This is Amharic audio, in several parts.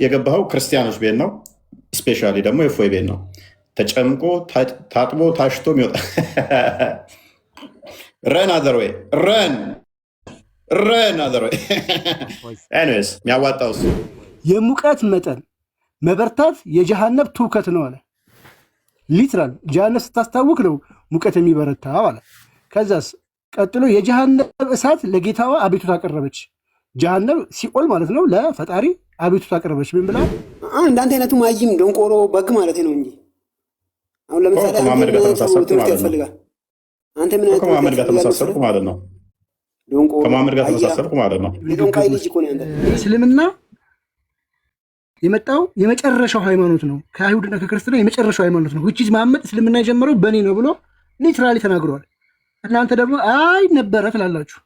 የገባኸው ክርስቲያኖች ቤት ነው። ስፔሻሊ ደግሞ የፎይ ቤት ነው። ተጨምቆ ታጥቦ ታሽቶ የሚወጣ ረን አዘርወይ ረን አዘርወይ ኤኒዌይስ የሚያዋጣው እሱ የሙቀት መጠን መበርታት የጀሃነም ትውከት ነው አለ። ሊትራል ጀሃነም ስታስታውክ ነው ሙቀት የሚበረታው አለ። ከዛስ ቀጥሎ የጀሃነም እሳት ለጌታዋ አቤቱታ አቀረበች። ጀሃነም ሲኦል ማለት ነው። ለፈጣሪ አቤቱታ አቀረበች። ምን ብላ? እንዳንተ አይነቱ ማይም ደንቆሮ በግ ማለት ነው እንጂ አሁን ለምሳሌ ከመሐመድ ጋር ተመሳሰልኩ ማለት ነው። አንተ ምን አይነት ከመሐመድ ጋር ተመሳሰልኩ ማለት ነው። ከመሐመድ ጋር ተመሳሰልኩ ማለት ነው። የዶንቃይ ልጅ እኮ ነው ያንተ። እስልምና የመጣው የመጨረሻው ሃይማኖት ነው። ከአይሁድና ከክርስትና የመጨረሻው ሃይማኖት ነው። which is መሐመድ እስልምና የጀመረው በእኔ ነው ብሎ ሊትራሊ ተናግሯል። እናንተ ደግሞ አይ ነበረ ትላላችሁ።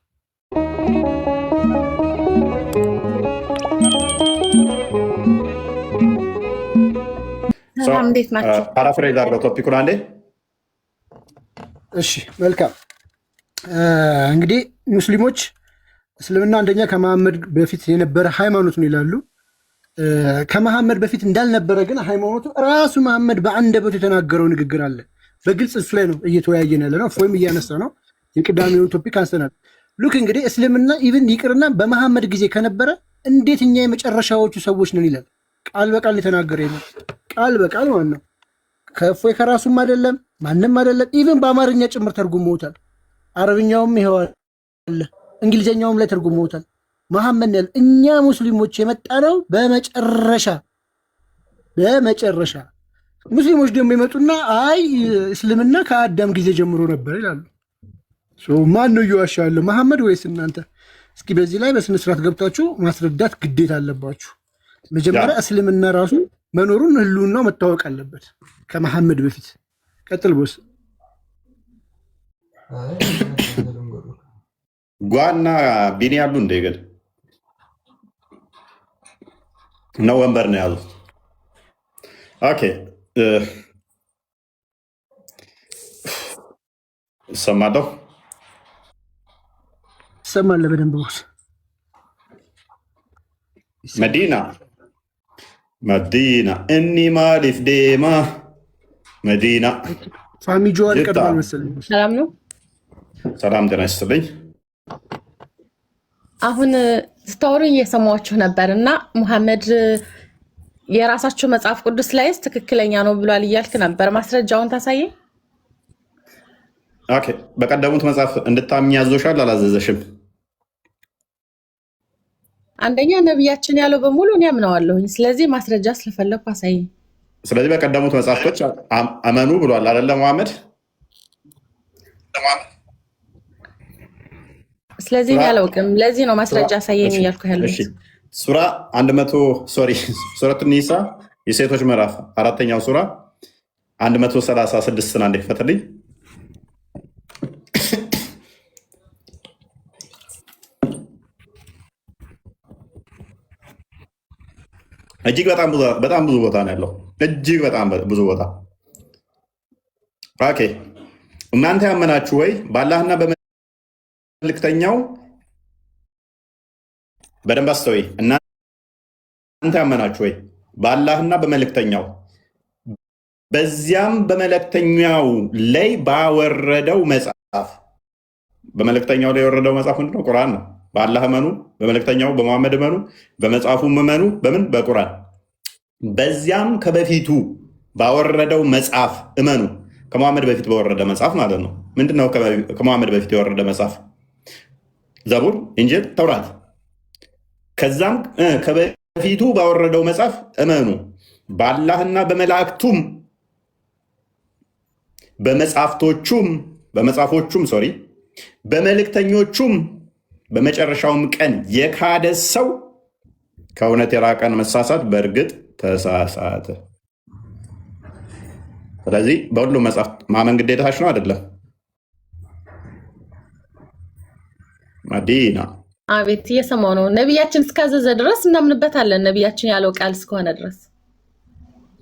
ሰላም እንዴት ናችሁ? ፓራፍሬዝ አድርገው ቶፒኩን አንዴ። እሺ መልካም። እንግዲህ ሙስሊሞች እስልምና አንደኛ ከመሐመድ በፊት የነበረ ሃይማኖት ነው ይላሉ። ከመሐመድ በፊት እንዳልነበረ ግን ሃይማኖቱ ራሱ መሐመድ በአንደበቱ የተናገረው ንግግር አለ። በግልጽ እሱ ላይ ነው እየተወያየን ያለ ነው። ወይም እያነሳ ነው። የቅዳሜውን ቶፒክ አንስተናል። ሉክ እንግዲህ እስልምና ኢቭን ይቅርና በመሐመድ ጊዜ ከነበረ እንዴት እኛ የመጨረሻዎቹ ሰዎች ነን ይላል። ቃል በቃል የተናገረ ነው። ቃል በቃል ማለት ነው። ከእፎይ ከራሱም አይደለም ማንም አይደለም። ኢቭን በአማርኛ ጭምር ተርጉመውታል። አረብኛውም ይኸው አለ፣ እንግሊዝኛውም ላይ ተርጉመውታል። መሐመድ ያለ እኛ ሙስሊሞች የመጣ ነው በመጨረሻ። ሙስሊሞች ደግሞ ይመጡና አይ እስልምና ከአዳም ጊዜ ጀምሮ ነበር ይላሉ። ማን ነው እየዋሻ ያለው መሐመድ ወይስ እናንተ? እስኪ በዚህ ላይ በስነስርዓት ገብታችሁ ማስረዳት ግዴታ አለባችሁ። መጀመሪያ እስልምና ራሱ መኖሩን ህልውናው መታወቅ አለበት ከመሐመድ በፊት። ቀጥል ቦስ። ጓና ቢኒ ያሉ እንደ ገድ ነው ወንበር ነው ያሉት። ኦኬ ሰማለሁ ሰማለህ በደንብ ቦስ። መዲና እኒ ማሊፍ ዴማ መዲና ፋሚ ጆዋር ቀርባል መሰለኝ። ሰላም ነው። ሰላም ጤና ይስጥልኝ። አሁን ስታወሩ እየሰማችሁ ነበር እና ሙሐመድ የራሳቸው መጽሐፍ ቅዱስ ላይስ ትክክለኛ ነው ብሏል እያልክ ነበር። ማስረጃውን ታሳየኝ። ኦኬ በቀደሙት መጽሐፍ እንድታምኝ ያዞሻል አላዘዘሽም? አንደኛ ነብያችን ያለው በሙሉ እኔ አምነዋለሁኝ። ስለዚህ ማስረጃ ስለፈለኩ አሳየኝ። ስለዚህ በቀደሙት መጽሐፍቶች አመኑ ብሏል አይደለ መሐመድ? ስለዚህ እኔ አላውቅም። ለዚህ ነው ማስረጃ አሳየኝ እያልኩ ያለው። ሱራ 100 ኒሳ የሴቶች ምዕራፍ 4ኛው ሱራ 136 አንዴ ፈትልኝ። እጅግ በጣም ብዙ ቦታ ነው ያለው። እጅግ በጣም ብዙ ቦታ። ኦኬ እናንተ ያመናችሁ ወይ በአላህና በመልእክተኛው፣ በደንብ አስተውይ። እናንተ ያመናችሁ ወይ በአላህና በመልእክተኛው በዚያም በመልእክተኛው ላይ ባወረደው መጽሐፍ። በመልእክተኛው ላይ የወረደው መጽሐፍ ምንድነው? ቁርአን ነው። በአላህ እመኑ፣ በመልእክተኛው በመሐመድ እመኑ፣ በመጽሐፉም እመኑ። በምን? በቁርአን። በዚያም ከበፊቱ ባወረደው መጽሐፍ እመኑ። ከመሐመድ በፊት በወረደ መጽሐፍ ማለት ነው። ምንድነው ከመሐመድ በፊት የወረደ መጽሐፍ? ዘቡር፣ ኢንጂል፣ ተውራት። ከዛም ከበፊቱ ባወረደው መጽሐፍ እመኑ። በአላህና በመላእክቱም በመጽሐፎቹም በመልእክተኞቹም በመጨረሻውም ቀን የካደ ሰው ከእውነት የራቀን መሳሳት በእርግጥ ተሳሳተ። ስለዚህ በሁሉም መጽሐፍ ማመን ግዴታሽ ነው አይደለም? መዲና አቤት እየሰማሁ ነው። ነቢያችን እስካዘዘ ድረስ እናምንበታለን። ነቢያችን ያለው ቃል እስከሆነ ድረስ።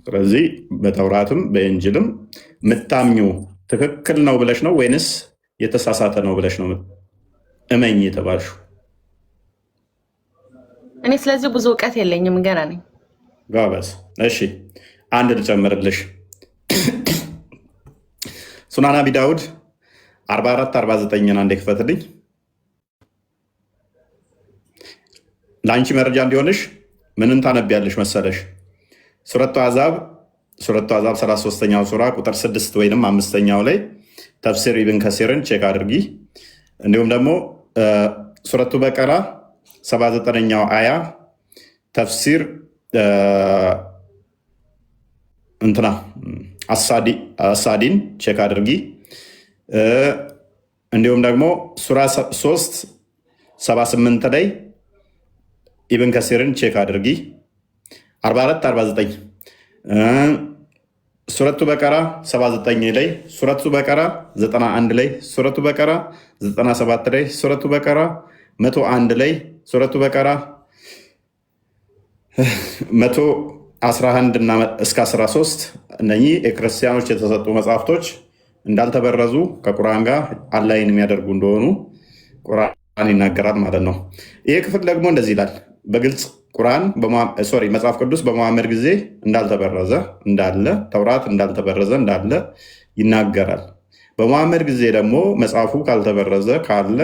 ስለዚህ በተውራትም በኢንጅልም ምታምኙ ትክክል ነው ብለሽ ነው ወይንስ የተሳሳተ ነው ብለሽ ነው እመኝ የተባልሽው? እኔ ስለዚህ ብዙ እውቀት የለኝም፣ ገና ነኝ። ጎበዝ። እሺ አንድ ልጨምርልሽ። ሱናን አቢ ዳውድ 4449ን አንዴ ክፈትልኝ። ለአንቺ መረጃ እንዲሆንሽ ምንን ታነቢያለሽ መሰለሽ? ሱረቱ አሕዛብ 33ኛው ሱራ ቁጥር 6 ወይም 5ኛው ላይ ተፍሲር ኢብን ከሲርን ቼክ አድርጊ። እንዲሁም ደግሞ ሱረቱ በቀራ 79ኛው አያ ተፍሲር እንትና አሳዲን ቼክ አድርጊ። እንዲሁም ደግሞ ሱራ 3 78 ላይ ኢብን ከሲርን ቼክ አድርጊ። 4449 ሱረቱ በቀራ 79 ላይ፣ ሱረቱ በቀራ 91 ላይ፣ ሱረቱ በቀራ 97 ላይ፣ ሱረቱ በቀራ 101 ላይ፣ ሱረቱ በቀራ 111 እና እስከ 13 እነኚህ የክርስቲያኖች የተሰጡ መጽሐፍቶች እንዳልተበረዙ ከቁርአን ጋር አላይን የሚያደርጉ እንደሆኑ ቁርአን ይናገራል ማለት ነው። ይሄ ክፍል ደግሞ እንደዚህ ይላል በግልጽ መጽሐፍ ቅዱስ በመሐመድ ጊዜ እንዳልተበረዘ እንዳለ፣ ተውራት እንዳልተበረዘ እንዳለ ይናገራል። በመሐመድ ጊዜ ደግሞ መጽሐፉ ካልተበረዘ ካለ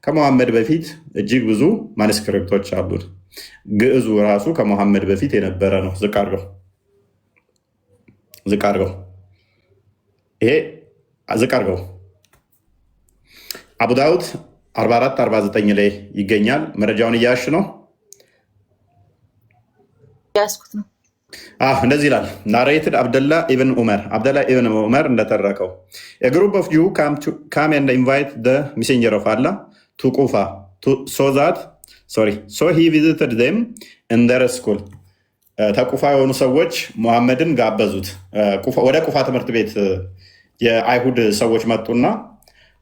ከመሐመድ በፊት እጅግ ብዙ ማኑስክሪፕቶች አሉት። ግዕዙ ራሱ ከመሐመድ በፊት የነበረ ነው። ዝቅ አድርገው ይሄ ዝቅ አድርገው አቡ ዳውድ 4449 ላይ ይገኛል። መረጃውን እያያሽ ነው? ያስኩት ነው። እንደዚህ ይላል። ናሬትድ አብደላ ኢብን ዑመር እንደተረከው ግሩፕ ኦፍ ጁ ካም ኤንድ ኢንቫይት ሚሴንጀር ኦፍ አላህ ቱ ቁፋ ሶ ሂ ቪዚትድ ዜም ኢን ዘር ስኩል። ተቁፋ የሆኑ ሰዎች ሙሐመድን ጋበዙት። ወደ ቁፋ ትምህርት ቤት የአይሁድ ሰዎች መጡና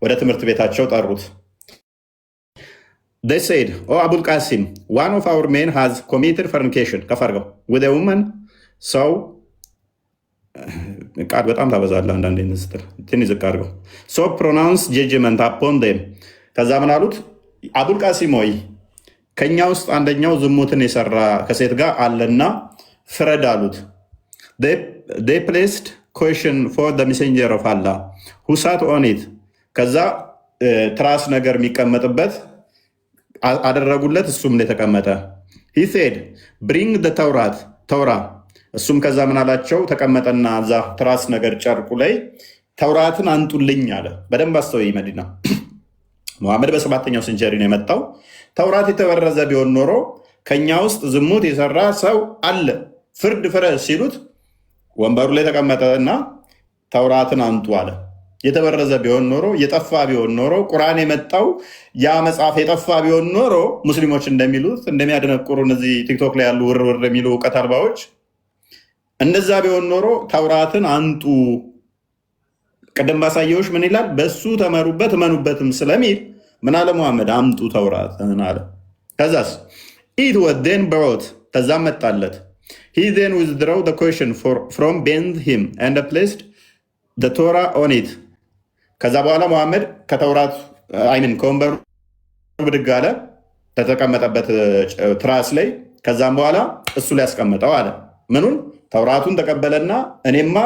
ወደ ትምህርት ቤታቸው ጠሩት። They said, "Oh, Abul Qasim, one of our men has committed fornication with a woman." So, ቃል በጣም ታበዛለህ አንዳንዴ ስትል ትንሽ ዝቅ አድርገው። So pronounce judgment upon them። ከዛ ምን አሉት? አቡል ቃሲም ሆይ ከኛ ውስጥ አንደኛው ዝሙትን የሰራ ከሴት ጋር አለና ፍረድ አሉት። They placed question for the messenger of Allah who sat on it። ከዛ ትራስ ነገር የሚቀመጥበት አደረጉለት፣ እሱም ላይ ተቀመጠ። he said bring the ተውራ እሱም ከዛ ምን አላቸው? ተቀመጠና እዛ ትራስ ነገር ጨርቁ ላይ ተውራትን አንጡልኝ አለ። በደንብ አስተውይ መዲና። ሙሐመድ በ7ኛው ሴንቸሪ ነው የመጣው። ተውራት የተበረዘ ቢሆን ኖሮ ከኛ ውስጥ ዝሙት የሰራ ሰው አለ ፍርድ ፍረድ ሲሉት ወንበሩ ላይ ተቀመጠና ተውራትን አንጡ አለ። የተበረዘ ቢሆን ኖሮ የጠፋ ቢሆን ኖሮ ቁርአን የመጣው ያ መጽሐፍ የጠፋ ቢሆን ኖሮ ሙስሊሞች እንደሚሉት እንደሚያደነቁሩ እነዚህ ቲክቶክ ላይ ያሉ ውርውር የሚሉ እውቀት አልባዎች እንደዛ ቢሆን ኖሮ ተውራትን አንጡ፣ ቅድም ባሳየዎች ምን ይላል? በሱ ተመሩበት እመኑበትም ስለሚል ምን አለ ሙሐመድ? አምጡ ተውራትን አለ። ከዛስ ኢት ወደን ብሮት ተዛም መጣለት። he then withdrew the question from behind him and placed the Torah on it። ከዛ በኋላ ሙሐመድ ከተውራት ከወንበሩ ብድግ አለ ተተቀመጠበት ትራስ ላይ። ከዛም በኋላ እሱ ላይ ያስቀመጠው አለ። ምኑን? ተውራቱን ተቀበለና እኔማ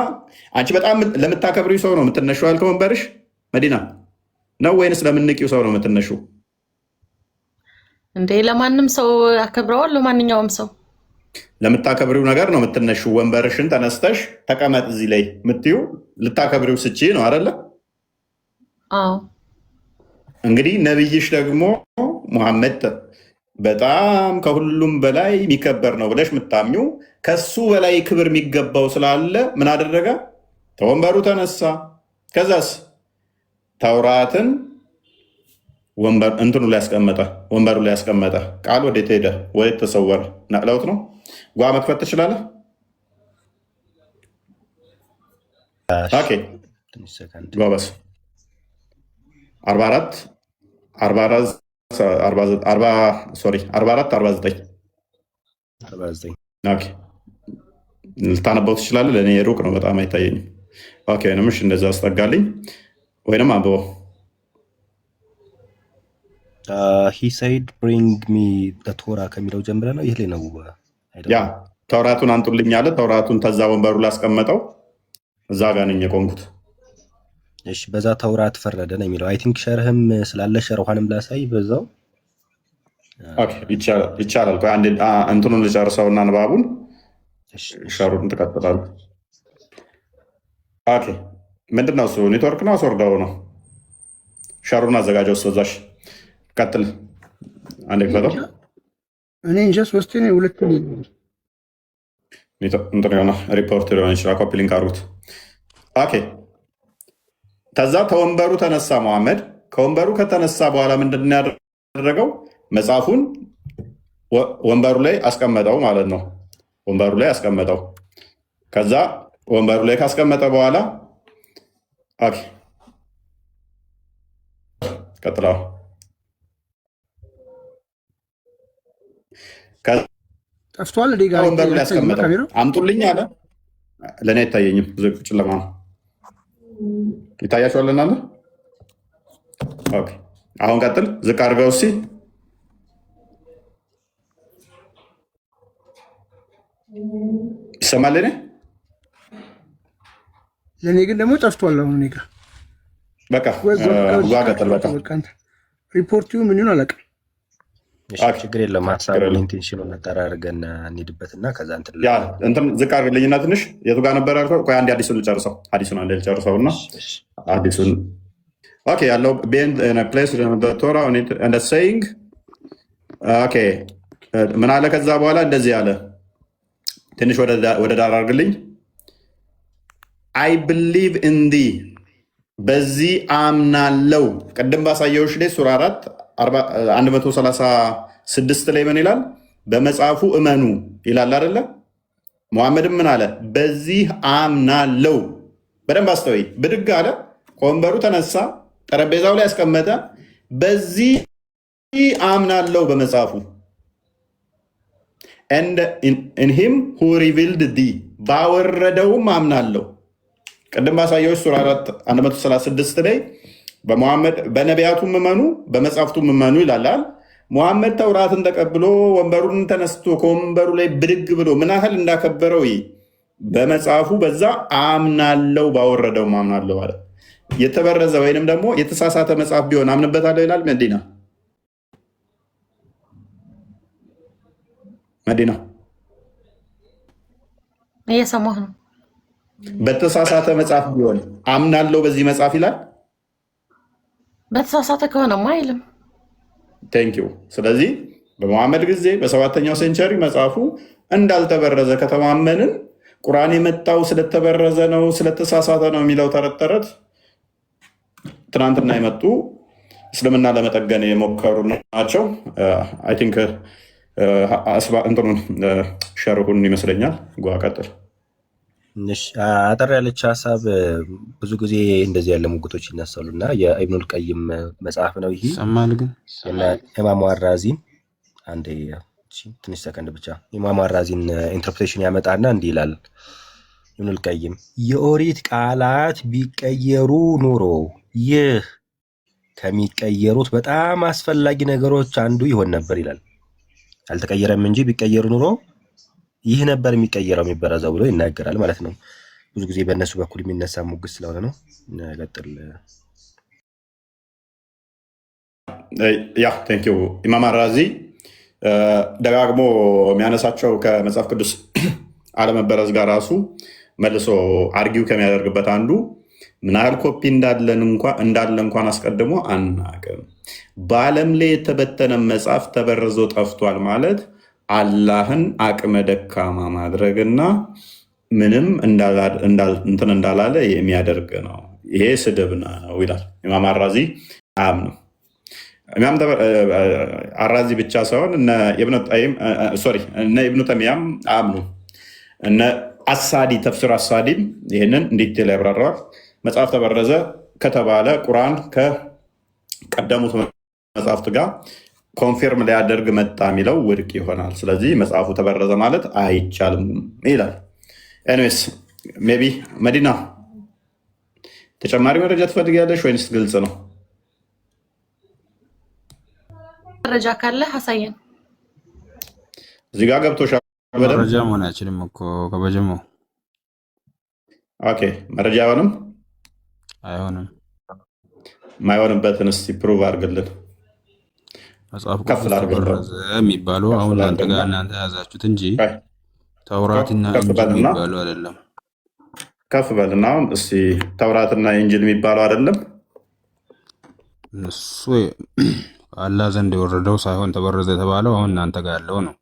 አንቺ በጣም ለምታከብሪው ሰው ነው የምትነሺው ያልከው ወንበርሽ መዲና ነው ወይንስ ለምንቂው ሰው ነው የምትነሺው? እንዴ ለማንም ሰው አከብረዋል። ለማንኛውም ሰው ለምታከብሪው ነገር ነው የምትነሺው። ወንበርሽን ተነስተሽ ተቀመጥ እዚህ ላይ የምትይው ልታከብሪው ስቺ ነው አይደለ? አዎ። እንግዲህ ነብይሽ ደግሞ ሙሐመድ በጣም ከሁሉም በላይ የሚከበር ነው ብለሽ የምታምኚው ከሱ በላይ ክብር የሚገባው ስላለ ምን አደረገ? ተወንበሩ ተነሳ። ከዛስ ተውራትን እንትኑ ላይ ያስቀመጠ፣ ወንበሩ ላይ ያስቀመጠ። ቃል ወዴት ሄደ? ወዴት ተሰወረ? ነቅለውት ነው። ጓ መክፈት ትችላለህ? ኦኬ ጎበስ 4449 ልታነበው ትችላለህ። ለእኔ ሩቅ ነው በጣም አይታየኝም። ወይም እንደዛ አስጠጋልኝ ወይም አንብበው። ሂ ሰይድ ብሪንግ ሚ ቶራ ከሚለው ጀምረ ነው። ይህ ላይ ነው ተውራቱን አንጡልኝ አለ። ተውራቱን ተዛ ወንበሩ ላስቀመጠው እዛ ጋር ነኝ የቆምኩት። እሺ በዛ ተውራት ፈረደ ነው የሚለው። አይ ቲንክ ሸርህም ስላለ ሸርኋንም ላሳይ በዛው። ኦኬ ይቻላል። ቆይ አንዴ እንትኑን ልጨርሰውና ንባቡን ሸሩን ትቀጥላሉ። ኦኬ ምንድነው እሱ? ኔትወርክ ነው አስወርደው ነው? ሸሩን አዘጋጀው እዛሽ ቀጥል። አንዴ ክፈተው። እኔ እንጃ ሶስት ነው ሁለት ነው እንትን የሆነ ሪፖርት ሊሆን ይችላል። ኮፒ ሊንክ አድርጉት። ኦኬ ከዛ ከወንበሩ ተነሳ መሐመድ። ከወንበሩ ከተነሳ በኋላ ምንድን ያደረገው? መጽሐፉን ወንበሩ ላይ አስቀመጠው ማለት ነው። ወንበሩ ላይ አስቀመጠው። ከዛ ወንበሩ ላይ ካስቀመጠ በኋላ ኦኬ ቀጥላው። ጠፍቷል። ወንበሩ ላይ አስቀመጠው። አምጡልኝ አለ። ለእኔ አይታየኝም፣ ጨለማ ነው። ይታያቸዋል እናንተ? ኦኬ አሁን ቀጥል። ዝቅ አድርገው እስኪ። ይሰማል? ለእኔ ግን ደግሞ ጠፍቷል። አሁን እኔ ጋር በቃ ቀጥል። በቃ ሪፖርቱ ምን ይሆን አላውቅም። ችግር የለም። ሀሳቡን ኢንቴንሽኑን ነጠር አድርገን እንሂድበትና ከዛ እንትን ዝቅ አድርግልኝና ትንሽ የቱ ጋር ነበር ያልከው? ቆይ አንዴ አዲሱን ልጨርሰው። አዲሱን አንዴ ልጨርሰው እና አዲሱን ኦኬ ያለው ፕሌስ ቶራ እንደ ሴይንግ ኦኬ ምን አለ? ከዛ በኋላ እንደዚህ አለ። ትንሽ ወደ ዳር አድርግልኝ። አይ ብሊቭ እንዲ በዚህ አምናለው። ቅድም ባሳየውሽ ላይ ሱራ 136 ላይ ምን ይላል? በመጽሐፉ እመኑ ይላል አይደለ? ሙሐመድም ምን አለ? በዚህ አምናለው። በደንብ አስተውይ። ብድግ አለ፣ ከወንበሩ ተነሳ፣ ጠረጴዛው ላይ ያስቀመጠ። በዚህ አምናለው በመጽሐፉ in him who revealed thee ባወረደውም አምናለው። ቅድም ባሳየዎች ሱራ 136 ላይ በሙሐመድ በነቢያቱም እመኑ በመጽሐፍቱም እመኑ ይላል። ሙሐመድ ተውራትን ተቀብሎ ወንበሩን ተነስቶ ከወንበሩ ላይ ብድግ ብሎ ምን ያህል እንዳከበረው በመጽሐፉ በዛ አምናለው ባወረደውም አምናለው አለ። የተበረዘ ወይንም ደግሞ የተሳሳተ መጽሐፍ ቢሆን አምንበታለሁ ይላል። መዲና እየሰማሁ ነው። በተሳሳተ መጽሐፍ ቢሆን አምናለው በዚህ መጽሐፍ ይላል። በተሳሳተ ከሆነማ አይልም። ቴንኪው። ስለዚህ በመሐመድ ጊዜ በሰባተኛው ሴንቸሪ መጽሐፉ እንዳልተበረዘ ከተማመንን ቁርአን የመጣው ስለተበረዘ ነው ስለተሳሳተ ነው የሚለው ተረት ተረት ትናንትና የመጡ እስልምና ለመጠገን የሞከሩ ናቸው። አይ ቲንክ እንትኑን ሸርሁን ይመስለኛል። ቀጥል። አጠር ያለች ሀሳብ። ብዙ ጊዜ እንደዚህ ያለ ሙግቶች ይነሳሉ እና የኢብኑል ቀይም መጽሐፍ ነው ይሄ። ግን ኢማሙ አራዚን አንዴ ትንሽ ሰከንድ ብቻ ኢማሙ አራዚን ኢንተርፕሬቴሽን ያመጣና እንዲህ ይላል ኢብኑል ቀይም የኦሪት ቃላት ቢቀየሩ ኑሮ ይህ ከሚቀየሩት በጣም አስፈላጊ ነገሮች አንዱ ይሆን ነበር ይላል። አልተቀየረም እንጂ ቢቀየሩ ኑሮ ይህ ነበር የሚቀየረው የሚበረዘው ብሎ ይናገራል ማለት ነው። ብዙ ጊዜ በእነሱ በኩል የሚነሳ ሙግት ስለሆነ ነው። ቀጥል። ቴንኪው። ኢማም አራዚ ደጋግሞ የሚያነሳቸው ከመጽሐፍ ቅዱስ አለመበረዝ ጋር ራሱ መልሶ አርጊው ከሚያደርግበት አንዱ ምን ያህል ኮፒ እንዳለ እንኳን አስቀድሞ አናውቅም። በዓለም ላይ የተበተነ መጽሐፍ ተበርዞ ጠፍቷል ማለት አላህን አቅመ ደካማ ማድረግና ምንም እንትን እንዳላለ የሚያደርግ ነው። ይሄ ስድብ ነው ይላል ኢማም አራዚ። አያምንም። ኢማም አራዚ ብቻ ሳይሆን እነ ኢብኑ ተይሚያም አያምኑ። እነ አሳዲ ተፍሲር አሳዲም ይህንን እንዲቴል ያብራራዋል። መጽሐፍ ተበረዘ ከተባለ ቁርአን ከቀደሙት መጽሐፍት ጋር ኮንፊርም ሊያደርግ መጣ የሚለው ውድቅ ይሆናል። ስለዚህ መጽሐፉ ተበረዘ ማለት አይቻልም ይላል። ኤኒዌይስ ሜይ ቢ መዲና ተጨማሪ መረጃ ትፈልጊያለሽ ወይንስ ግልጽ ነው? መረጃ ካለ አሳየን። እዚህ ጋር ገብቶሻል በደንብ መረጃ መሆን አይችልም እኮ ከበጀመው ኦኬ። መረጃ አይሆንም። አይሆንም። ማይሆንበትን እስቲ ፕሩቭ አድርግልን። መጽሐፍ ከፍ ቅዱስ ላድርግልን፣ ተበረዘ የሚባለው ከፍ አሁን እናንተ ላድርግና ጋር እናንተ የያዛችሁት እንጂ ቆይ፣ ተውራትና ከፍ እንጂል በልና የሚባለው አይደለም። ከፍ በልና አሁን እስቲ ተውራትና ኢንጂል የሚባለው አይደለም። እሱ አላህ ዘንድ የወረደው ሳይሆን ተበረዘ የተባለው አሁን እናንተ ጋር ያለው ነው።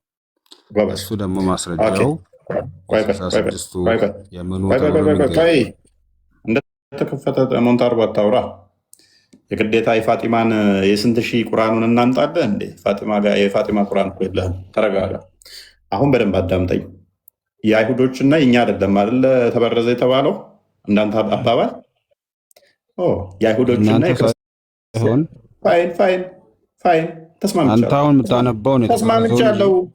ጎበዝ። እሱ ደግሞ ኦኬ ማስረጃው ቆይ ቆይ የስልሳ ቆይ ቆይ ስድስቱ ቆይ ቆይ የምኑ ቆይ ቆይ ተብሎ ቆይ ቆይ የሚገኝ ቆይ እንደተከፈተ ሞንታርቦ አታውራ። የግዴታ የፋጢማን የስንት ሺህ ቁርአኑን እናምጣለን እንዴ? ፋጢማ ጋር የፋጢማ ቁርአን እኮ የለህም። ተረጋጋ። አሁን በደንብ አዳምጠኝ። የአይሁዶችና የኛ አይደለም አይደለ ተበረዘ የተባለው እንዳንተ አባባል። የአይሁዶችና እናንተ የክርስቲያን ሳይሆን ፋይን ፋይን ፋይን አንተ ተስማምቻለሁ አሁን የምታነባው ነው የተበረዘው እንጂ ተስማምቻለሁ የትላንቱ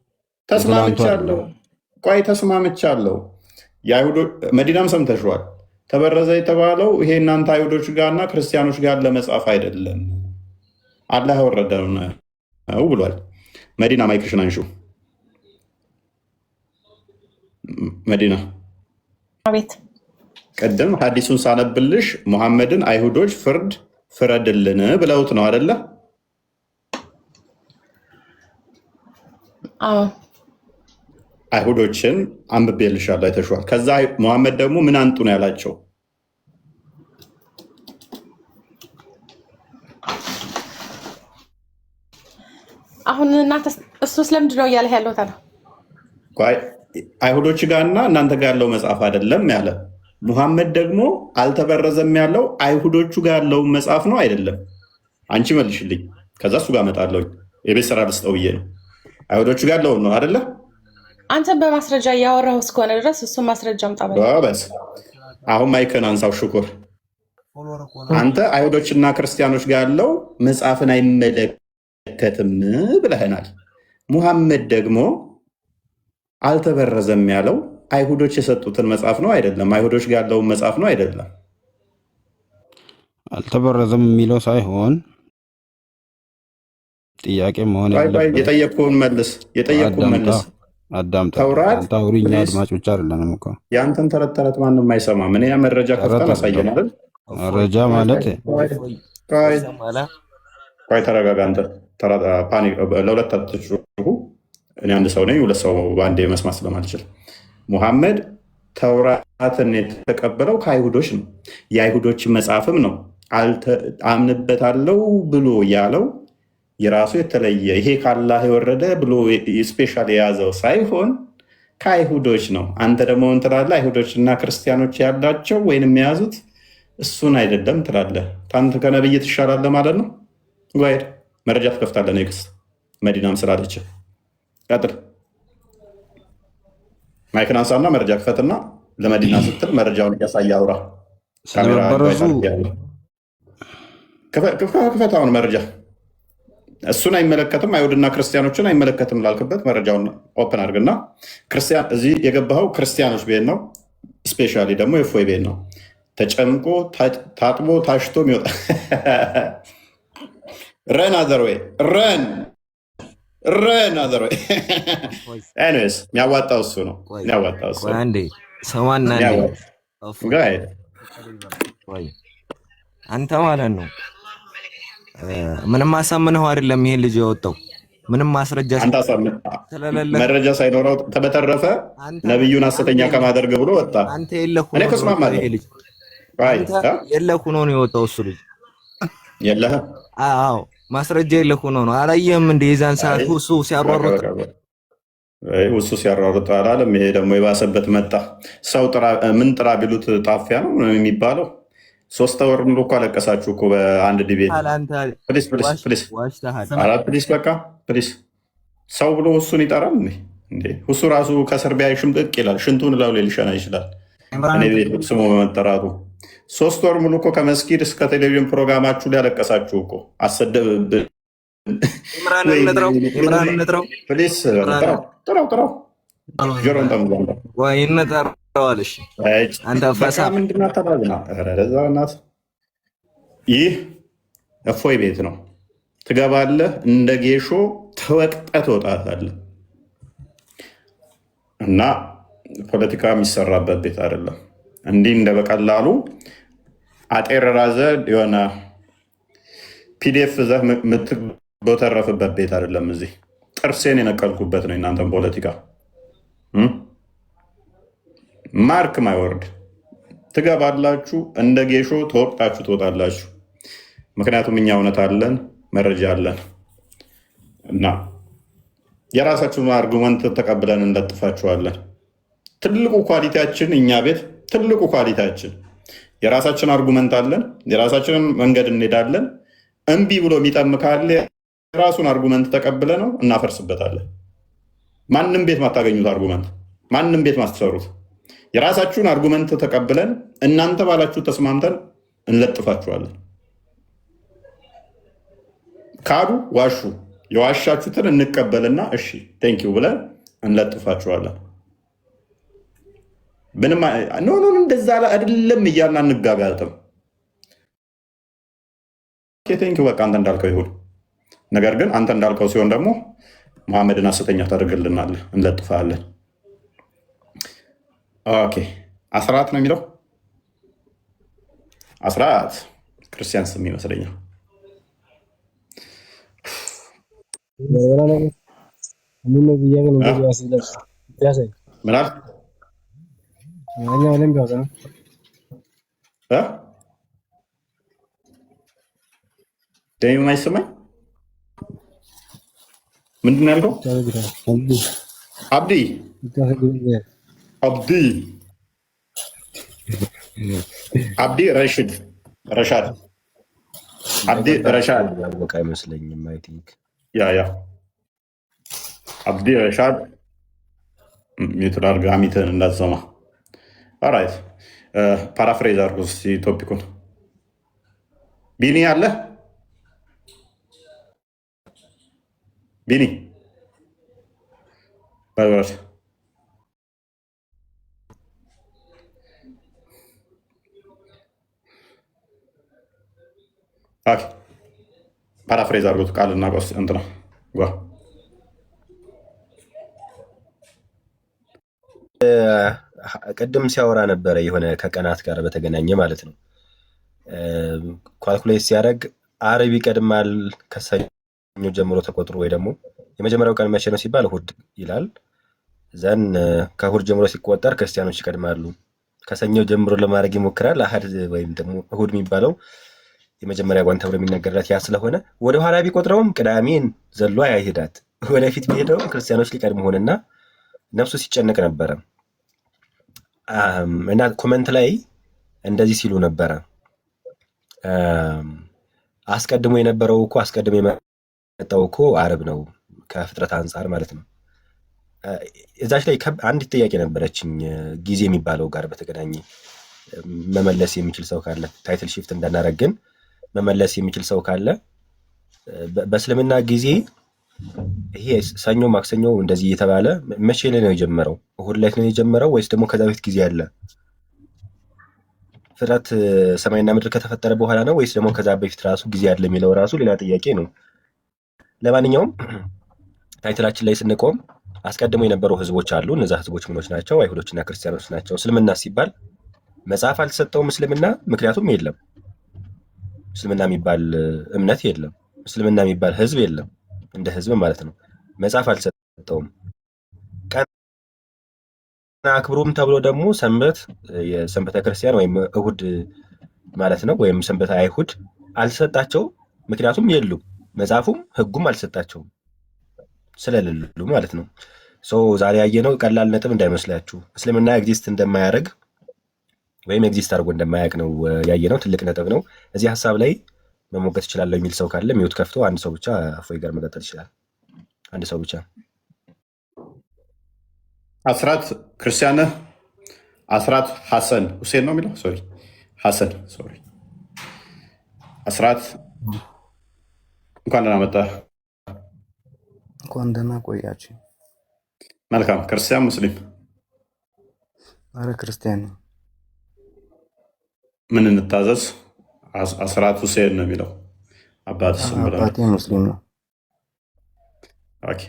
ተስማምቻለሁ። አይደለም። ቆይ ተስማምቻለሁ። የአይሁዶች መዲናም ሰምተሽዋል። ተበረዘ የተባለው ይሄ እናንተ አይሁዶች ጋርና ክርስቲያኖች ጋር ለመጻፍ አይደለም፣ አላህ ያወረደው ነው ብሏል። መዲና ማይክሽን አንሹ። መዲና አቤት። ቅድም ሐዲሱን ሳነብልሽ ሙሐመድን አይሁዶች ፍርድ ፍረድልን ብለውት ነው አደለ? አዎ አይሁዶችን አንብቤልሻለሁ፣ አይተሽዋል። ከዛ ሙሐመድ ደግሞ ምን አንጡ ነው ያላቸው? አሁን እናንተ እሱ ስለምንድን ነው እያለህ ያለው ታዲያ? ቆይ አይሁዶች ጋርና እናንተ ጋር ያለው መጽሐፍ አይደለም ያለ ሙሐመድ ደግሞ አልተበረዘም ያለው አይሁዶቹ ጋር ያለውን መጽሐፍ ነው አይደለም? አንቺ መልሽልኝ፣ ከዛ እሱ ጋር እመጣለሁ። የቤት ስራ ልስጠው ብዬ ነው። አይሁዶቹ ጋር ያለውን ነው አይደለ? አንተን በማስረጃ እያወራሁ እስከሆነ ድረስ እሱን ማስረጃ አምጣ በል። በስ አሁን ማይክን አንሳው። ሽኩር አንተ አይሁዶችና ክርስቲያኖች ጋር ያለው መጽሐፍን አይመለከትም ብለህናል። ሙሐመድ ደግሞ አልተበረዘም ያለው አይሁዶች የሰጡትን መጽሐፍ ነው አይደለም? አይሁዶች ጋር ያለውን መጽሐፍ ነው አይደለም? አልተበረዘም የሚለው ሳይሆን ጥያቄ መሆን ያለበት የጠየቅኩህን መልስ፣ የጠየቅኩህን መልስ። አዳምጣ። ተውራት አንተ አውሪኛ አድማጮች አይደለንም እኮ የአንተን ተረት ተረት ማንም አይሰማም። ምን መረጃ ከፍተን አሳየን አይደል? መረጃ ማለት ቆይ ተረጋጋ። አንተ ፓኒክ ለሁለት አትጩሁ። እኔ አንድ ሰው ነኝ፣ ሁለት ሰው በአንዴ መስማት ስለማልችል። ሙሐመድ ተውራትን የተቀበለው ከአይሁዶች ነው፣ የአይሁዶችን መጽሐፍም ነው። አምንበታለው ብሎ ያለው የራሱ የተለየ ይሄ ካላህ የወረደ ብሎ ስፔሻል የያዘው ሳይሆን ከአይሁዶች ነው። አንተ ደግሞ ምን ትላለህ? አይሁዶችና ክርስቲያኖች ያላቸው ወይንም የያዙት እሱን አይደለም ትላለህ። ታንተ ከነብይ ትሻላለህ ማለት ነው። ዋይድ መረጃ ትከፍታለህ። ኔክስት መዲናም ስላለች ቀጥል። ማይክን አንሳና መረጃ ክፈትና ለመዲና ስትል መረጃውን እያሳየ አውራ። ስለመበረዙ ክፈት አሁን መረጃ። እሱን አይመለከትም፣ አይሁድና ክርስቲያኖችን አይመለከትም ላልክበት መረጃውን ኦፕን አድርግና ክርስቲያን እዚህ የገባኸው ክርስቲያኖች ቤት ነው። ስፔሻሊ ደግሞ የፎይ ቤት ነው። ተጨምቆ ታጥቦ ታሽቶ የሚወጣ ረን አዘርዌይ ረን አዘርዌይ ኤኒዌይስ የሚያዋጣው እሱ ነው። የሚያዋጣው እሱ ሰማና አንተ ማለት ነው። ምንም አሳምነው አይደለም ይሄን ልጅ የወጣው ምንም ማስረጃ መረጃ ሳይኖረው በተረፈ ነብዩን ሐሰተኛ ከማድረግ ብሎ ወጣ። አንተ የለህ እኔ ከስማማለሁ። የለህ ሆኖ ነው የወጣው እሱ ልጅ የለህ። አዎ ማስረጃ የለህ ሆኖ ነው። አላየህም እንደ የዛን ሰዓት ሁሱ ሲያሯሩጥ ሁሱ ሲያሯሩጥ አላለም። ይሄ ደግሞ የባሰበት መጣ። ሰው ምን ጥራ ቢሉት ጣፊያ ነው የሚባለው። 3 ወር ሙሉ እኮ አለቀሳችሁ እኮ በአንድ ዲቤት። ፕሊስ በቃ ፕሊስ። ሰው ብሎ ሁሱን ይጠራል እንዴ? ሁሱ ራሱ ከእስር ቢያይ ሽምቅቅ ይላል። ሽንቱን ላው ሊሸና ይችላል። እኔ ቤት ስሙ በመጠራቱ 3 ወር ሙሉ እኮ ከመስጊድ እስከ ቴሌቪዥን ፕሮግራማችሁ ላይ አለቀሳችሁ እኮ። አሰደብብን። ፕሊስ ጥራው ጆሮን ጠምዛ ይህ እፎይ ቤት ነው። ትገባለህ፣ እንደ ጌሾ ተወቅጠህ ትወጣታለህ። እና ፖለቲካ የሚሰራበት ቤት አይደለም። እንዲህ እንደ በቀላሉ አጤር ራዘ የሆነ ፒዲኤፍ ዘህ የምትበተረፍበት ቤት አይደለም። እዚህ ጥርሴን የነቀልኩበት ነው እናንተን ፖለቲካ። ማርክ ማይወርድ ትገባላችሁ፣ እንደ ጌሾ ተወቅጣችሁ ትወጣላችሁ። ምክንያቱም እኛ እውነት አለን፣ መረጃ አለን እና የራሳችሁን አርጉመንት ተቀብለን እንለጥፋችኋለን። ትልቁ ኳሊቲያችን እኛ ቤት ትልቁ ኳሊቲያችን የራሳችን አርጉመንት አለን፣ የራሳችንን መንገድ እንሄዳለን። እምቢ ብሎ የሚጠም ካለ የራሱን አርጉመንት ተቀብለ ነው እናፈርስበታለን። ማንም ቤት ማታገኙት አርጉመንት፣ ማንም ቤት ማትሰሩት የራሳችሁን አርጉመንት ተቀብለን እናንተ ባላችሁ ተስማምተን እንለጥፋችኋለን። ካዱ፣ ዋሹ፣ የዋሻችሁትን እንቀበልና እሺ ቴንኪው ብለን እንለጥፋችኋለን። ምንም እንደዛ አይደለም እያልን አንጋጋጥም። ቴንኪው በቃ አንተ እንዳልከው ይሁን። ነገር ግን አንተ እንዳልከው ሲሆን ደግሞ መሐመድን ሐሰተኛ ታደርግልናለህ፣ እንለጥፋለን። ኦኬ አስራት ነው የሚለው። አስራት ክርስቲያን ስም ይመስለኛል። ምናል ደሚ የማይሰማኝ ምንድን ነው ያልከው? አብዲ አብዲ አብዲ ረሻድ አብዲ ረሻድ ያወቀ አይመስለኝም። አይ ቲንክ ያ አብዲ ረሻድ ሚትላር ጋሚትን እንዳትሰማ። ኦራይት ፓራፍሬዝ አድርጎ እስኪ ቶፒኩን። ቢኒ አለ ቢኒ በብረት ፓራፍሬዝ አድርጎት ቃልና ቆስ እንትና ጓ ቅድም ሲያወራ ነበረ የሆነ ከቀናት ጋር በተገናኘ ማለት ነው። ኳልኩሌት ሲያደርግ አርብ ይቀድማል ከሰኞ ጀምሮ ተቆጥሮ፣ ወይ ደግሞ የመጀመሪያው ቀን መቼ ነው ሲባል እሁድ ይላል። ዘን ከእሁድ ጀምሮ ሲቆጠር ክርስቲያኖች ይቀድማሉ። ከሰኞ ጀምሮ ለማድረግ ይሞክራል። አህድ ወይም ደግሞ እሁድ የሚባለው የመጀመሪያ ቀን ተብሎ የሚነገርለት ያ ስለሆነ ወደኋላ ቢቆጥረውም ቅዳሜን ዘሎ አይሄዳት፣ ወደፊት ቢሄደውም ክርስቲያኖች ሊቀድሙ ሆንና ነፍሱ ሲጨነቅ ነበረ። እና ኮመንት ላይ እንደዚህ ሲሉ ነበረ፣ አስቀድሞ የነበረው እኮ አስቀድሞ የመጣው እኮ አርብ ነው ከፍጥረት አንጻር ማለት ነው። እዛች ላይ አንድ ጥያቄ ነበረችኝ ጊዜ የሚባለው ጋር በተገናኘ መመለስ የሚችል ሰው ካለ ታይትል ሺፍት እንዳናረግ ግን መመለስ የሚችል ሰው ካለ በእስልምና ጊዜ ይሄ ሰኞ ማክሰኞ እንደዚህ እየተባለ መቼ ላይ ነው የጀመረው? እሁድ ላይ ነው የጀመረው ወይስ ደግሞ ከዛ በፊት ጊዜ አለ? ፍጥረት ሰማይና ምድር ከተፈጠረ በኋላ ነው ወይስ ደግሞ ከዛ በፊት ራሱ ጊዜ አለ የሚለው ራሱ ሌላ ጥያቄ ነው። ለማንኛውም ታይትላችን ላይ ስንቆም አስቀድሞ የነበሩ ህዝቦች አሉ። እነዛ ህዝቦች ምኖች ናቸው? አይሁዶችና ክርስቲያኖች ናቸው። እስልምና ሲባል መጽሐፍ አልተሰጠውም እስልምና፣ ምክንያቱም የለም እስልምና የሚባል እምነት የለም። እስልምና የሚባል ህዝብ የለም፣ እንደ ህዝብ ማለት ነው። መጽሐፍ አልተሰጠውም። ቀን አክብሩም ተብሎ ደግሞ ሰንበት የሰንበተ ክርስቲያን ወይም እሁድ ማለት ነው፣ ወይም ሰንበተ አይሁድ አልተሰጣቸው፣ ምክንያቱም የሉም። መጽሐፉም ህጉም አልተሰጣቸውም ስለሌሉ ማለት ነው። ዛሬ ያየነው ቀላል ነጥብ እንዳይመስላችሁ። እስልምና ኤግዚስት እንደማያደርግ ወይም ኤግዚስት አድርጎ እንደማያውቅ ነው ያየነው። ትልቅ ነጥብ ነው። እዚህ ሀሳብ ላይ መሞገት ይችላለሁ የሚል ሰው ካለ ሚውት ከፍቶ አንድ ሰው ብቻ እፎይ ጋር መቀጠል ይችላል። አንድ ሰው ብቻ። አስራት ክርስቲያን አስራት ሐሰን ሁሴን ነው የሚለው ሶሪ ሐሰን ሶሪ አስራት እንኳን ደህና መጣህ። እንኳን ደህና ቆያችሁ። መልካም። ክርስቲያን ሙስሊም? አረ ክርስቲያን ነው። ምን እንታዘዝ? አስራት ሁሴን ነው የሚለው አባት ስም ብለህ? አባቴ ሙስሊም ነው። ኦኬ።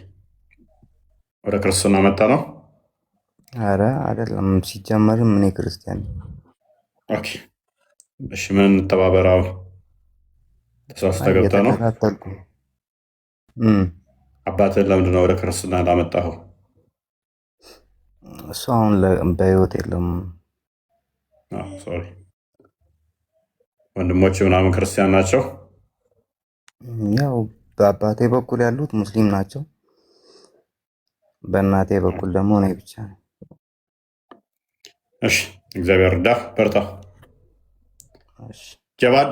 ወደ ክርስትና መጣ ነው። አረ አይደለም፣ ሲጀመርም እኔ ክርስቲያን ነኝ። ኦኬ እሺ፣ ምን እንተባበራው? ተሳስተህ ገብተህ ነው። እየተከታተልኩ አባትህን ለምንድን ነው ወደ ክርስትና ላመጣኸው? እሱ አሁን በህይወት የለም። ሶሪ። ወንድሞች ምናምን ክርስቲያን ናቸው? ያው በአባቴ በኩል ያሉት ሙስሊም ናቸው። በእናቴ በኩል ደግሞ እኔ ብቻ ነኝ። እሺ፣ እግዚአብሔር እርዳህ፣ በርታ። ጀባዱ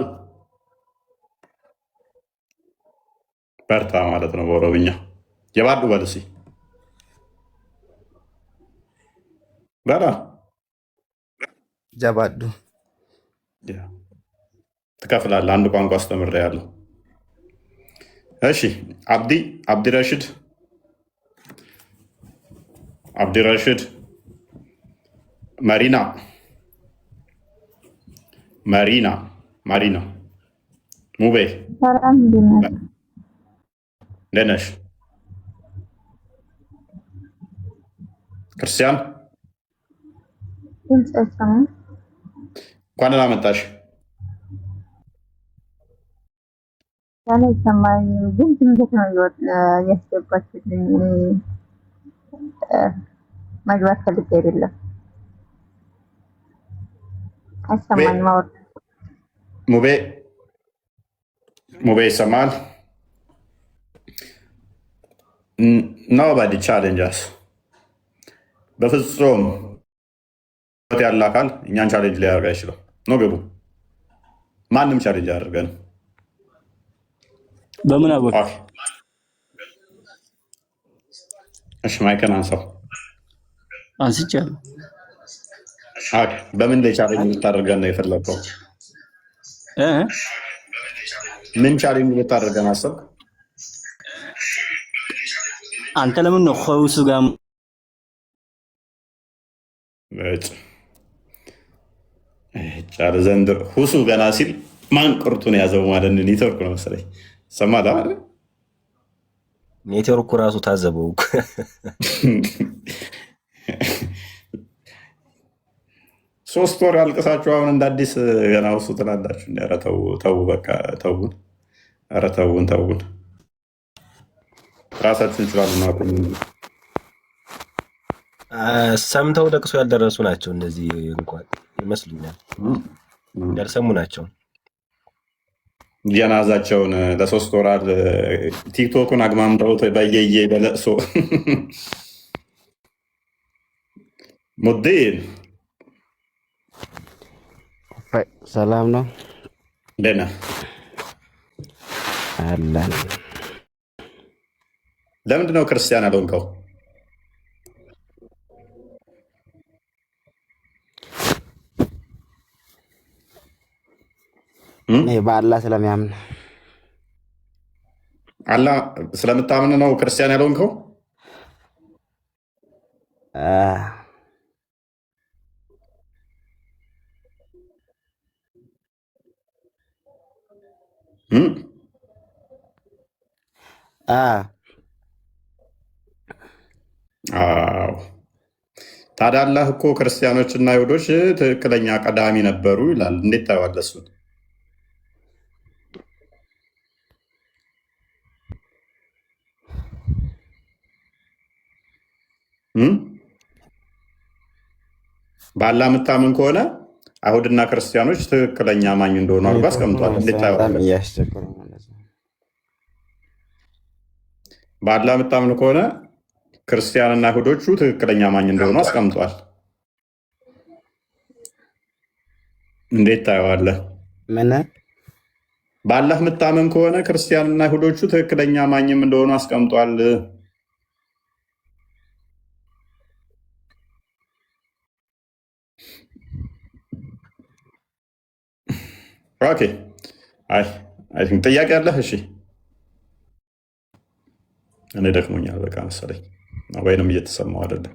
በርታ ማለት ነው በኦሮምኛ። ጀባዱ በል እስኪ በላ። ጀባዱ ትከፍላለህ። አንድ ቋንቋ አስተምሬያለሁ። እሺ፣ አብዲ ረሽድ ማሪና ሙቤ እንዴት ነሽ? ክርስቲያን እንኳን ደህና መጣሽ። ግን ድንገት ነው ያስገባችልኝ። መግባት ፈልጌ አይደለም። አይሰማኝም። ሙቤ ይሰማል? ኖባዲ ቻሌንጅ በፍጹም ያለ አካል እኛን ቻሌንጅ ሊያደርግ አይችልም። ነው ግቡ። ማንም ቻሌንጅ አያደርገንም። በምን አወቅ? እሺ ማይከን አንሳው። አንስቻለሁ። በምን ላይ ቻሌንጅ ልታደርገን ነው የፈለግከው? ምን ቻሌንጅ ልታደርገን አሰብክ? አንተ ለምን ነው ከውሱ ጋር ጫር ዘንድ ሁሱ ገና ሲል ማን ቁርጡን ያዘው ማለት ነው? ኔትወርክ ነው መሰለኝ። ሰማዳ ኔትወርኩ ራሱ ታዘበው። 3 ወር አልቅሳችሁ አሁን እንደ አዲስ ገና ውሱ ትላላችሁ። ኧረ ተው በቃ ተውን። ኧረ ተውን። ራሳችን እንችላለን። ሰምተው ለቅሶ ያልደረሱ ናቸው እነዚህ እንኳን ይመስሉኛል። ያልሰሙ ናቸው። ጀናዛቸውን ለ3 ወራት ቲክቶኩን አግማምተውት በየየ በለቅሶ ሙዲን ሰላም ነው። ደህና አለን። ለምንድን ነው ክርስቲያን ያልሆንከው? እኔ በአላህ ስለሚያምን አላህ ስለምታምን ነው ክርስቲያን ያልሆንከው? አዎ። ታዲያ አላህ እኮ ክርስቲያኖችና አይሁዶች ትክክለኛ ቀዳሚ ነበሩ ይላል። እንዴት ታየዋለህ እሱን? በአላህ የምታምን ከሆነ አይሁድና ክርስቲያኖች ትክክለኛ አማኝ እንደሆኑ አድርጎ አስቀምጧል። እንዴት ታየዋለህ? በአላህ የምታምን ከሆነ ክርስቲያንና አይሁዶቹ ትክክለኛ አማኝ እንደሆኑ አስቀምጧል። እንዴት ታየዋለህ? ምን በአላህ የምታምን ከሆነ ክርስቲያንና አይሁዶቹ ትክክለኛ አማኝም እንደሆኑ አስቀምጧል። ኦኬ። አይ ቲንክ ጥያቄ አለህ? እሺ እኔ ደክሞኛል በቃ መሰለኝ፣ ወይንም እየተሰማው አይደለም።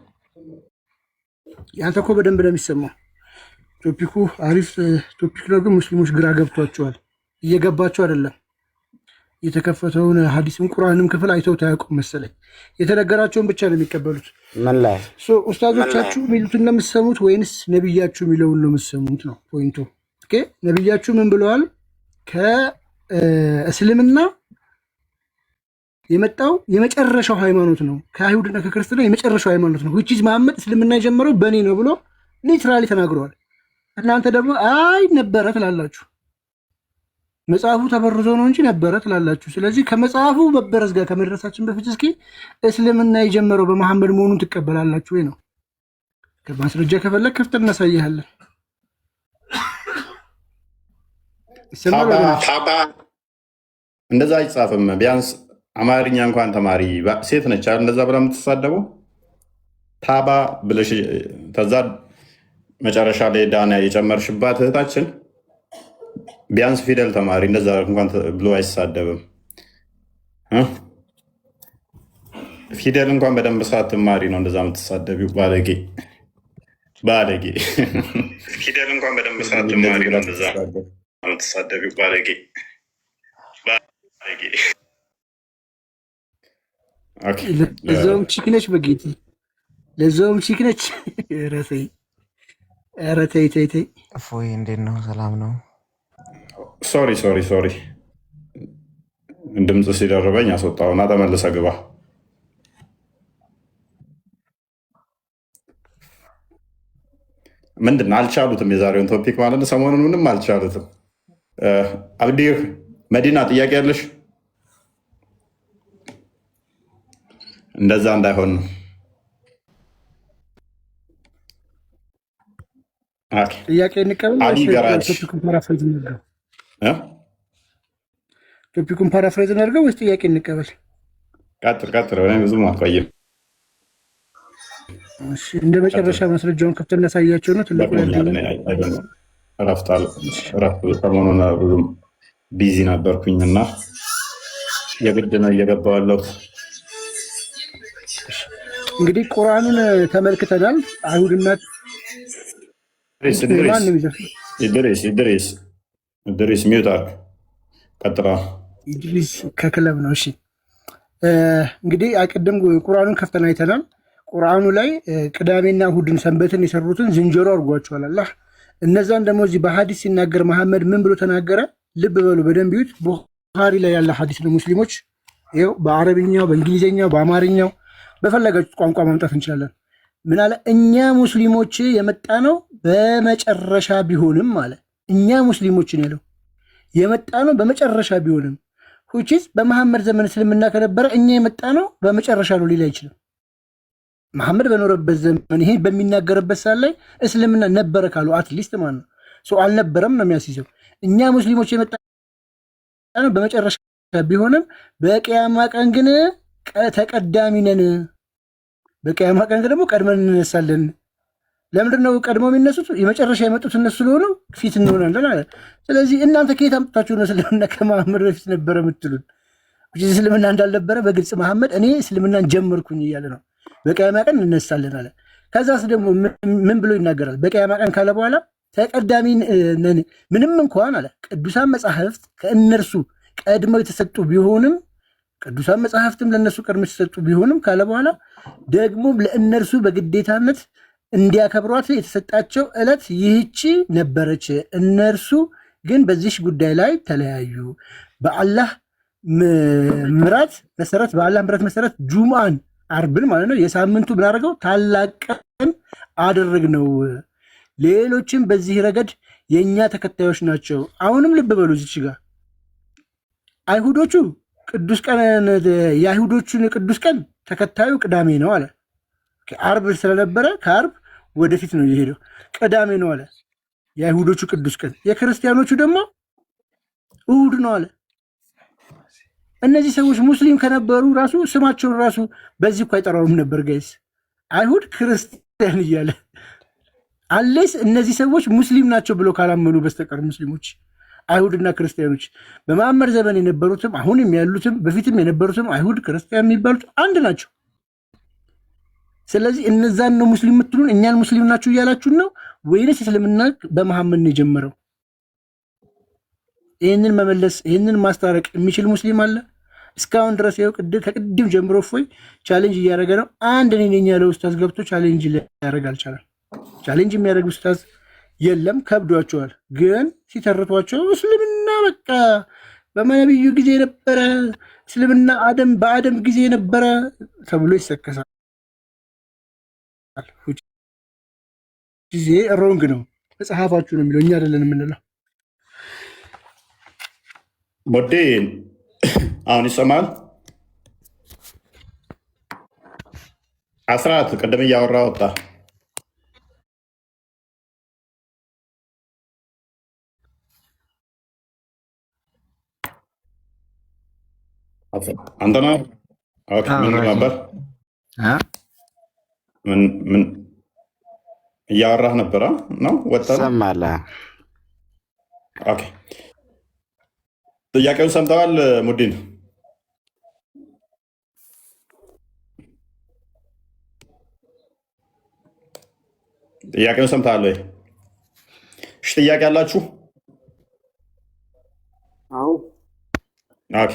ያንተ እኮ በደንብ ነው የሚሰማው። ቶፒኩ አሪፍ ቶፒክ ነው፣ ግን ሙስሊሞች ግራ ገብቷቸዋል። እየገባቸው አይደለም። የተከፈተውን ሐዲስም ቁርአንም ክፍል አይተው ታያውቁም መሰለኝ። የተነገራቸውን ብቻ ነው የሚቀበሉት። ምን ላይ ኡስታዞቻችሁ የሚሉትን ነው የምትሰሙት ወይንስ ነብያችሁ የሚለውን ነው የምትሰሙት? ነው ፖይንቱ። ኦኬ ነብያችሁ ምን ብለዋል? ከእስልምና የመጣው የመጨረሻው ሃይማኖት ነው፣ ከአይሁድና ከክርስትና የመጨረሻው ሃይማኖት ነው። ዊችዝ መሐመድ እስልምና የጀመረው በእኔ ነው ብሎ ሊትራሊ ተናግረዋል። እናንተ ደግሞ አይ ነበረ ትላላችሁ። መጽሐፉ ተበርዞ ነው እንጂ ነበረ ትላላችሁ። ስለዚህ ከመጽሐፉ መበረዝ ጋር ከመድረሳችን በፊት እስኪ እስልምና የጀመረው በመሐመድ መሆኑን ትቀበላላችሁ ወይ ነው? ማስረጃ ከፈለግ ክፍት እናሳይሃለን። እንደዛ አይጻፍም። ቢያንስ አማርኛ እንኳን ተማሪ ሴት ነች አይደል? እንደዛ ብላ የምትሳደበው ታባ ብለሽ ከዛ መጨረሻ ላይ ዳና የጨመርሽባት እህታችን ቢያንስ ፊደል ተማሪ እንደዛ እንኳን ብሎ አይሳደብም። ፊደል እንኳን በደንብ ሳትማሪ ነው እንደዛ የምትሳደቢው። ባለጌ ባለጌ። ፊደል እንኳን በደንብ ሳትማሪ ነው እንደዛ የምትሳደቢው። ባለጌ ባለጌ። ለዛውም ቺክ ነች በጌቴ፣ ለዛውም ቺክ ነች። ኧረ ተይ ተይ ተይ። እፎይ እንዴት ነው? ሰላም ነው? ሶሪ ድምፅ ሲደርበኝ አስወጣውና ተመልሰ ግባ። ምንድን ነው አልቻሉትም። የዛሬውን ቶፒክ ማለት ነው ሰሞኑን ምንም አልቻሉትም። አብዲር መዲና ጥያቄ ያለሽ? እንደዛ እንዳይሆን ነው። ጥያቄ እንቀበል። ቶፒኩን ፓራፍሬዝ እናድርገው ወይስ ጥያቄ እንቀበል? ቀጥል። ብዙም አትቆይም። እንደ መጨረሻ ማስረጃውን ከፍተን እናሳያቸው ነው። ትልቁ እረፍት ሰሞኑን ብዙም ቢዚ ነበርኩኝ እና የግድ ነው እየገባሁ ያለሁት። እንግዲህ ቁርአኑን ተመልክተናል። አይሁድና ኢድሪስ ሚውት አድርግ። ቀጥላ ኢድሪስ ከክለብ ነው። እሺ እንግዲህ ቅድም ቁርአኑን ከፍተን አይተናል። ቁርአኑ ላይ ቅዳሜና እሁድን ሰንበትን የሰሩትን ዝንጀሮ አድርጓቸዋል አላህ። እነዛን ደግሞ እዚህ በሀዲስ ሲናገር መሐመድ ምን ብሎ ተናገረ? ልብ በሉ በደንብ ይዩት። ቡኻሪ ላይ ያለ ሀዲስ ነው። ሙስሊሞች ይኸው በአረብኛው፣ በእንግሊዝኛው፣ በአማርኛው በፈለጋችሁት ቋንቋ ማምጣት እንችላለን። ምን አለ? እኛ ሙስሊሞች የመጣ ነው በመጨረሻ ቢሆንም አለ። እኛ ሙስሊሞችን ያለው የመጣ ነው በመጨረሻ ቢሆንም ሁቺስ በመሐመድ ዘመን እስልምና ከነበረ እኛ የመጣ ነው በመጨረሻ ነው ሊል አይችልም። መሐመድ በኖረበት ዘመን ይሄ በሚናገርበት ሰዓት ላይ እስልምና ነበረ ካሉ አትሊስት ማለት ነው። ሰው አልነበረም ነው የሚያስይዘው። እኛ ሙስሊሞች የመጣ ነው በመጨረሻ ቢሆንም በቂያማ ቀን ግን ተቀዳሚ ነን። በቂያማ ቀን ደግሞ ቀድመን እንነሳለን። ለምንድን ነው ቀድሞ የሚነሱት? የመጨረሻ የመጡት እነሱ ስለሆኑ ፊት እንሆናለን አለ። ስለዚህ እናንተ ከየት አምጥታችሁ ነው እስልምና ከመሐመድ በፊት ነበረ የምትሉን? እስልምና እንዳልነበረ በግልጽ መሐመድ እኔ እስልምናን ጀመርኩኝ እያለ ነው። በቂያማ ቀን እንነሳለን አለ። ከዛስ ደግሞ ምን ብሎ ይናገራል? በቂያማ ቀን ካለ በኋላ ተቀዳሚ ነን። ምንም እንኳን አለ ቅዱሳን መጽሐፍት ከእነርሱ ቀድመው የተሰጡ ቢሆንም ቅዱሳን መጽሐፍትም ለእነሱ ቀድመው የተሰጡ ቢሆንም ካለ በኋላ ደግሞ ለእነርሱ በግዴታነት እንዲያከብሯት የተሰጣቸው ዕለት ይህቺ ነበረች። እነርሱ ግን በዚህ ጉዳይ ላይ ተለያዩ። በአላህ ምሕረት መሰረት ጁምአን አርብን ማለት ነው የሳምንቱ ብናደርገው ታላቅ ቀን አደረግነው። ሌሎችም በዚህ ረገድ የእኛ ተከታዮች ናቸው። አሁንም ልብ በሉ እዚች ጋር አይሁዶቹ ቅዱስ ቀን የአይሁዶቹን ቅዱስ ቀን ተከታዩ ቅዳሜ ነው አለ። አርብ ስለነበረ ከአርብ ወደፊት ነው የሄደው። ቅዳሜ ነው አለ የአይሁዶቹ ቅዱስ ቀን። የክርስቲያኖቹ ደግሞ እሁድ ነው አለ። እነዚህ ሰዎች ሙስሊም ከነበሩ ራሱ ስማቸውን ራሱ በዚህ እኮ አይጠራውም ነበር ጋይስ፣ አይሁድ ክርስቲያን እያለ አሌስ እነዚህ ሰዎች ሙስሊም ናቸው ብሎ ካላመኑ በስተቀር ሙስሊሞች አይሁድና ክርስቲያኖች በመሐመድ ዘመን የነበሩትም አሁንም ያሉትም በፊትም የነበሩትም አይሁድ ክርስቲያን የሚባሉት አንድ ናቸው። ስለዚህ እነዛን ነው ሙስሊም የምትሉን? እኛን ሙስሊም ናችሁ እያላችሁን ነው ወይንስ እስልምና በመሐመድ ነው የጀመረው? ይህንን መመለስ ይህንን ማስታረቅ የሚችል ሙስሊም አለ? እስካሁን ድረስ ይኸው ከቅድም ጀምሮ እፎይ ቻሌንጅ እያደረገ ነው። አንድ እኔ ነኝ ያለ ኡስታዝ ገብቶ ቻሌንጅ ሊያደርግ አልቻለም። ቻሌንጅ የሚያደርግ ኡስታዝ የለም፣ ከብዷቸዋል። ግን ሲተርቷቸው እስልምና በቃ በነቢዩ ጊዜ ነበረ፣ እስልምና በአደም ጊዜ ነበረ ተብሎ ይሰከሳል። ጊዜ ሮንግ ነው፣ መጽሐፋችሁ ነው የሚለው፣ እኛ አይደለን የምንለው። ሞዴ አሁን ይሰማል? አስራት ቅድም እያወራ ወጣ። አንተ ነህ? ምን ነበር? ምን እያወራህ ነበረ ነው? ወጣ ሰማለህ? ኦኬ፣ ጥያቄውን ሰምተዋል ሙዲን? ጥያቄውን ሰምተዋል ወይ? እሺ፣ ጥያቄ አላችሁ? አዎ። ኦኬ፣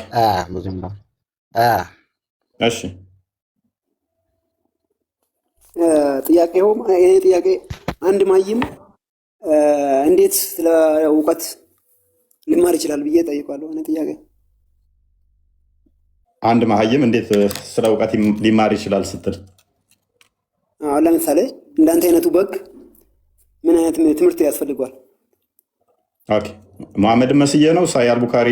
እሺ። ጥያቄውም ይሄ ጥያቄ አንድ ማይም እንዴት ስለ እውቀት ሊማር ይችላል ብዬ ጠይቋለሁ። እኔ ጥያቄ አንድ መሀይም እንዴት ስለ እውቀት ሊማር ይችላል ስትል፣ አሁን ለምሳሌ እንዳንተ አይነቱ በግ ምን አይነት ትምህርት ያስፈልገዋል? ኦኬ፣ መሐመድ መስዬ ነው ሳይ አልቡካሪ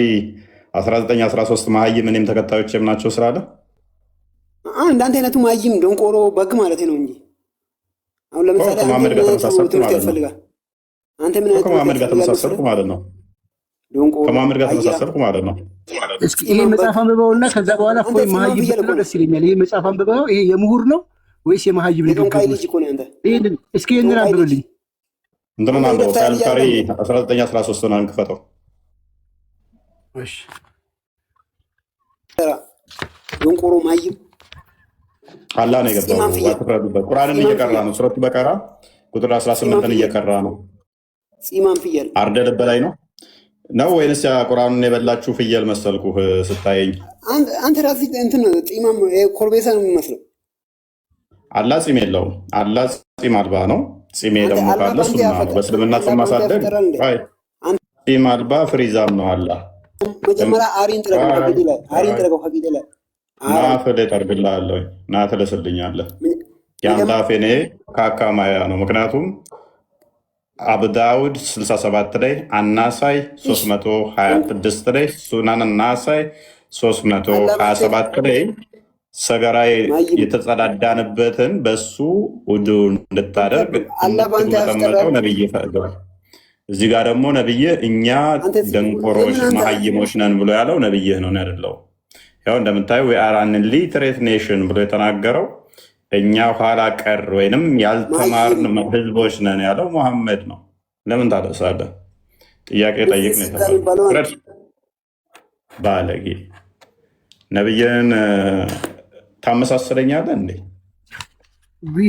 1913 መሀይም እኔም ተከታዮችም ናቸው ስላለ እንዳንተ አይነቱ መሀይም ደንቆሮ በግ ማለት ነው እንጂ አሁን ለምሳሌ ከመሐመድ ጋር ተመሳሰልኩ ትምህርት ማለት ነው። ያስፈልጋል። አንተ ምን አይነት ከመሐመድ ጋር ተመሳሰልኩ ማለት ነው። ከመሐመድ ጋር ተመሳሰልኩ ማለት ነው። እስኪ ይሄ መጽሐፍ አንብበውና ከዛ በኋላ እፎይ መሀይም ብትለው ደስ ይለኛል። ይሄ መጽሐፍ አንብበው ይሄ የምሁር ነው ወይስ የመሀይም ልጅ? እስኪ ይህንን አንብብልኝ። እንትንን አንብበው ሳይ አልቡካሪ 1913 ነው አንክፈተው። ደንቆሮ መሀይም አላህ ነው የገባው። አትፍረዱበት። ቁርአንን እየቀራ ነው። ሱረቱ በቀራ ቁጥር 18ን እየቀራ ነው። ፂማም ፍየል አርደ ልብ ላይ ነው ወይንስ ያ ቁርአኑን የበላችሁ ፍየል መሰልኩህ ስታየኝ? አንተ ራስህ እንትን ፂማም ኮርቤሳ ነው የሚመስለው። አላህ ፂም የለውም። አላህ ፂም አልባ ነው። ፂሜ ደግሞ ካለ ሱና ነው። በእስልምና ፂም ማሳደግ ፂም አልባ ፍሪዛም ነው። አላህ መጀመሪያ አሪን ጥረገው ከቂጤ ላይ ናፍል ጠርግልሃለሁ ና ትልስልኛለህ። የአንተ አፌኔ ካካማያ ነው። ምክንያቱም አብዳውድ 67 ላይ አናሳይ 326 ላይ ሱናን እናሳይ 327 ላይ ሰገራይ የተጸዳዳንበትን በሱ ውዱ እንድታደርግ እንድትመጠመጠው ነብይ ፈቅዷል። እዚህ ጋር ደግሞ ነብይ እኛ ደንቆሮች መሀይሞች ነን ብሎ ያለው ነብይህ ነው ያደለው። ያው እንደምታየው የአራን ሊትሬት ኔሽን ብሎ የተናገረው እኛ ኋላ ቀር ወይንም ያልተማርን ህዝቦች ነን ያለው ሙሐመድ ነው። ለምን ታለቅሳለህ? ጥያቄ ጠይቅ ነው የተባለው። ባለጌ ነብይን ታመሳስለኛለህ እንዴ?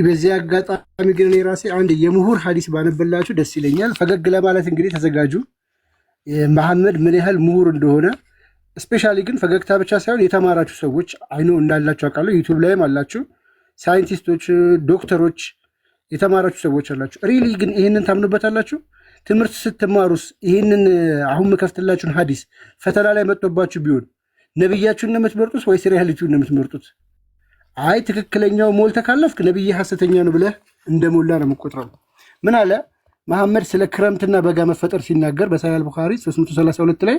በዚህ አጋጣሚ ግን እኔ ራሴ አንድ የምሁር ሀዲስ ባነበላችሁ ደስ ይለኛል። ፈገግ ለማለት እንግዲህ ተዘጋጁ። መሐመድ ምን ያህል ምሁር እንደሆነ ስፔሻሊ ግን ፈገግታ ብቻ ሳይሆን የተማራችሁ ሰዎች አይኖ እንዳላችሁ አውቃለሁ። ዩቱብ ላይም አላችሁ፣ ሳይንቲስቶች፣ ዶክተሮች የተማራችሁ ሰዎች አላችሁ። ሪሊ ግን ይህንን ታምኑበታላችሁ? ትምህርት ስትማሩስ ይህንን አሁን መከፍትላችሁን ሀዲስ ፈተና ላይ መጥቶባችሁ ቢሆን ነብያችሁን ነው የምትመርጡት ወይስ ሪያሊቲውን ነው የምትመርጡት? አይ ትክክለኛው ሞልተ ካለፍክ ነብይ ሐሰተኛ ነው ብለህ እንደሞላ ነው የምቆጥረው። ምን አለ መሐመድ ስለ ክረምትና በጋ መፈጠር ሲናገር በሳሂህ አልቡኻሪ 332 ላይ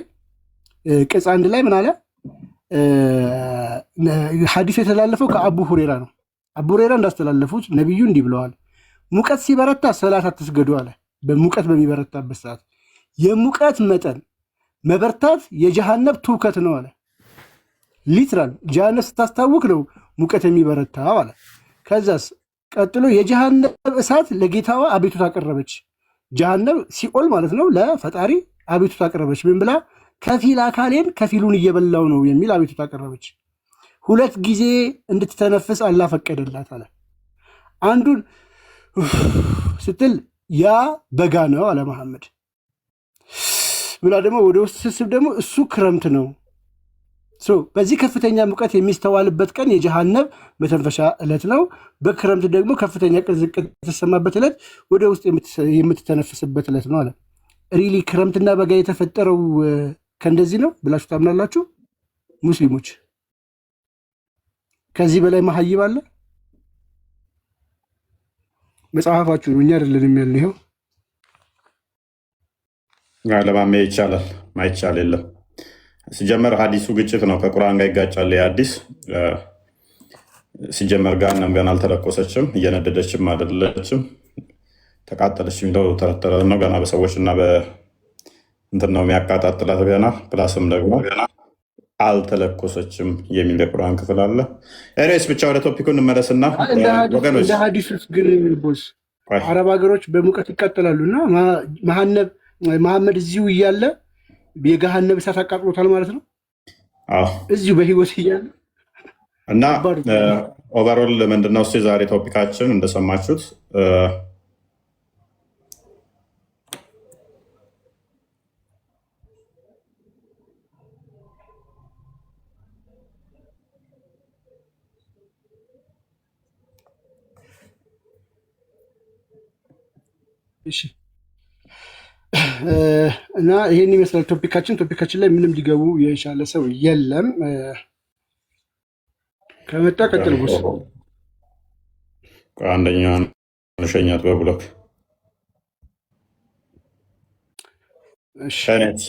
ቅጽ 1 ላይ ምን አለ? ሐዲሱ የተላለፈው ከአቡ ሁሬራ ነው። አቡ ሁሬራ እንዳስተላለፉት ነብዩ እንዲህ ብለዋል፣ ሙቀት ሲበረታ ሰላት አትስገዱ አለ። በሙቀት በሚበረታበት ሰዓት የሙቀት መጠን መበርታት የጀሃነም ትውከት ነው አለ። ሊትራል ጀሃነም ስታስታውክ ነው ሙቀት የሚበረታው አለ። ከዛስ ቀጥሎ የጀሃነም እሳት ለጌታዋ አቤቱታ አቀረበች። ጀሃነም ሲኦል ማለት ነው። ለፈጣሪ አቤቱታ አቀረበች። ምን ብላ? ከፊል አካሌን ከፊሉን እየበላው ነው የሚል አቤቱታ አቀረበች። 2 ጊዜ እንድትተነፍስ አላህ ፈቀደላት አለ። አንዱን ስትል ያ በጋ ነው አለ መሐመድ። ብላ ደግሞ ወደ ውስጥ ስስብ ደግሞ እሱ ክረምት ነው። በዚህ ከፍተኛ ሙቀት የሚስተዋልበት ቀን የጀሃነም መተንፈሻ ዕለት ነው። በክረምት ደግሞ ከፍተኛ ቅዝቅዝ የተሰማበት ዕለት ወደ ውስጥ የምትተነፍስበት ዕለት ነው አለ። ሪሊ ክረምትና በጋ የተፈጠረው ከእንደዚህ ነው ብላችሁ ታምናላችሁ ሙስሊሞች? ከዚህ በላይ መሀይብ አለ? መጽሐፋችሁ ነው፣ እኛ አይደለንም ያልን። ይኸው ለማሜ ይቻላል፣ ማይቻል የለም። ሲጀመር ሀዲሱ ግጭት ነው፣ ከቁርአን ጋር ይጋጫል። የሀዲስ ሲጀመር ገሃነም ገና አልተለኮሰችም፣ እየነደደችም አይደለችም፣ ተቃጠለች የሚለው ተረተረ ነው። ገና በሰዎች እና እንትን ነው የሚያቃጣጥላት ገና። ፕላስም ደግሞ ገና አልተለኮሰችም የሚል የቁርአን ክፍል አለ። ኤኒዌይስ ብቻ ወደ ቶፒኩ እንመለስና ወገኖች፣ እንደ ሀዲስ ውስጥ ግን ቦስ አረብ ሀገሮች በሙቀት ይቃጠላሉ እና መሐመድ እዚሁ እያለ የገሃነም እሳት አቃጥሎታል ማለት ነው። እዚሁ በህይወት እያለ እና ኦቨርኦል ምንድነው እሱ የዛሬ ቶፒካችን እንደሰማችሁት እና ይህን ይመስላል ቶፒካችን። ቶፒካችን ላይ ምንም ሊገቡ የቻለ ሰው የለም። ከመጣ ቀጥል ቦስ። አንደኛውን ሸኛት በብሎክ ሸኔት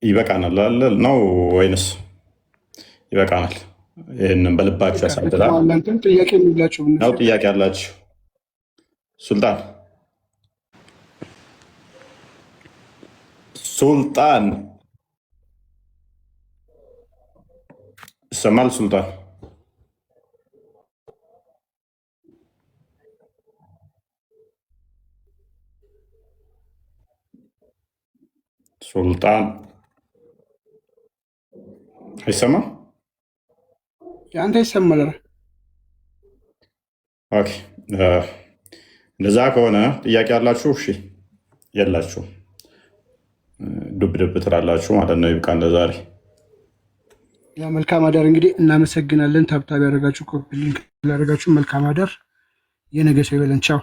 ይበቃናል አለ ነው ወይንስ ይበቃናል? ይህንን በልባችሁ ያሳድራል ጥያቄ የሚላቸው ነው። ጥያቄ አላችሁ? ሱልጣን ይሰማል? ሱልጣን አይሰማም? አንተ ይሰማል? ኦኬ እንደዛ ከሆነ ጥያቄ ያላችሁ እሺ፣ የላችሁ ዱብ ዱብ ትላላችሁ ማለት ነው። ይብቃ ለዛሬ። ያ መልካም አዳር። እንግዲህ እናመሰግናለን። ታብታብ ያደረጋችሁ፣ ኮፒ ሊንክ ያደረጋችሁ መልካም አዳር። የነገ ሰው ይበለን። ቻው።